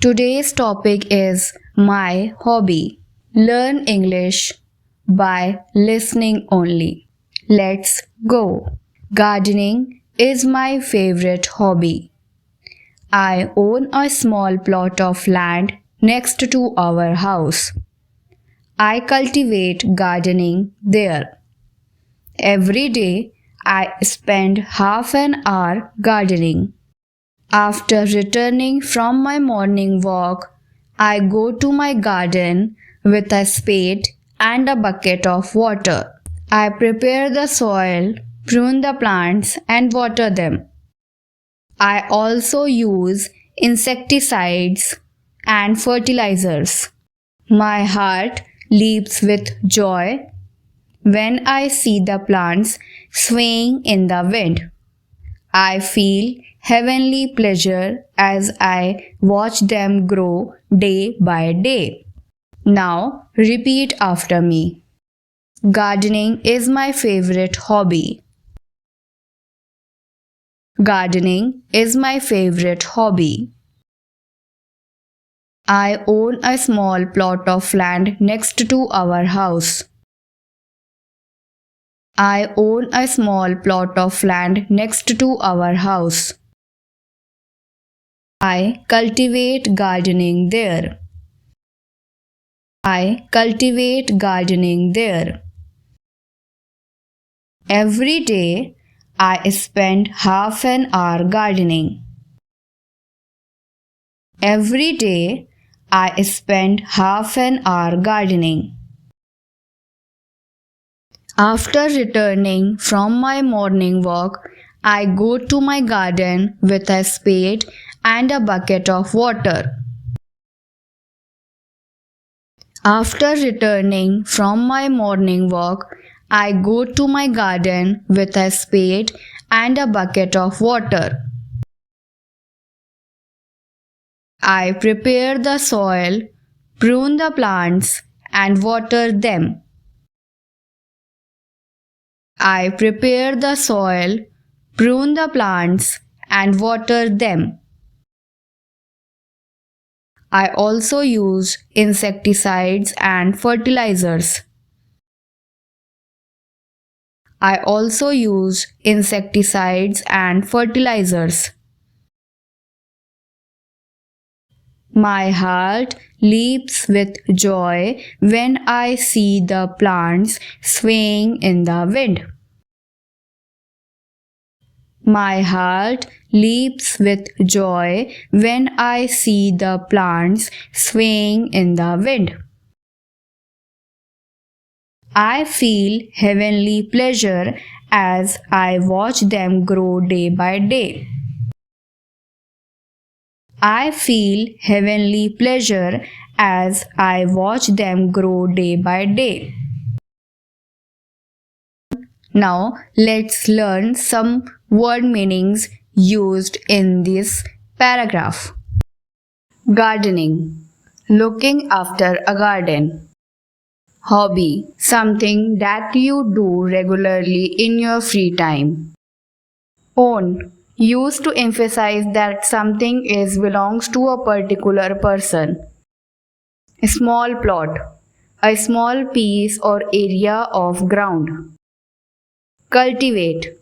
Today's topic is my hobby. Learn English by listening only. Let's go. Gardening is my favorite hobby. I own a small plot of land next to our house. I cultivate gardening there. Every day I spend half an hour gardening. After returning from my morning walk, I go to my garden with a spade and a bucket of water. I prepare the soil, prune the plants, and water them. I also use insecticides and fertilizers. My heart leaps with joy when I see the plants swaying in the wind. I feel heavenly pleasure as I watch them grow day by day. Now repeat after me. Gardening is my favorite hobby. Gardening is my favorite hobby. I own a small plot of land next to our house. I own a small plot of land next to our house. I cultivate gardening there. I cultivate gardening there. Every day I spend half an hour gardening. Every day I spend half an hour gardening. After returning from my morning walk, I go to my garden with a spade and a bucket of water. After returning from my morning walk, I go to my garden with a spade and a bucket of water. I prepare the soil, prune the plants, and water them. I prepare the soil, prune the plants, and water them. I also use insecticides and fertilizers. I also use insecticides and fertilizers. My heart leaps with joy when I see the plants swaying in the wind. My heart leaps with joy when I see the plants swaying in the wind. I feel heavenly pleasure as I watch them grow day by day. I feel heavenly pleasure as I watch them grow day by day. Now let's learn some word meanings used in this paragraph. Gardening, looking after a garden. Hobby, something that you do regularly in your free time. Own, used to emphasize that something belongs to a particular person. Small plot, a small piece or area of ground. Cultivate,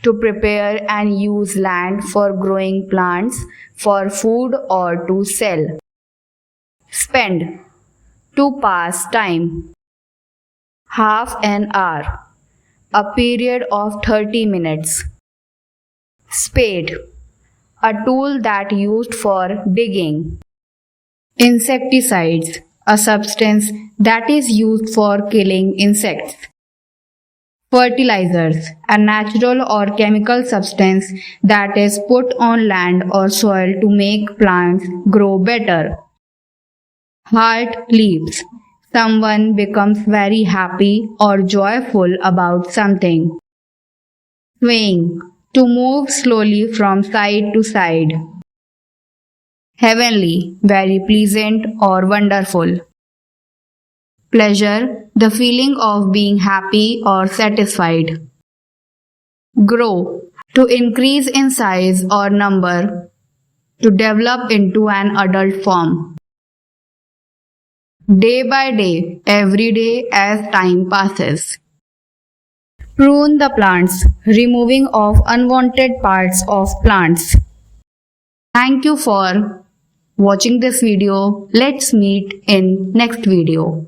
to prepare and use land for growing plants for food or to sell. Spend, to pass time. Half an hour, a period of 30 minutes. Spade, a tool that used for digging. Insecticides, a substance that is used for killing insects. Fertilizers, a natural or chemical substance that is put on land or soil to make plants grow better. Heart leaps, someone becomes very happy or joyful about something. Swaying, to move slowly from side to side. Heavenly, very pleasant or wonderful. Pleasure, the feeling of being happy or satisfied. Grow, to increase in size or number. to develop into an adult form. Day by day, every day as time passes. Prune the plants, removing off unwanted parts of plants. Thank you for watching this video. Let's meet in next video.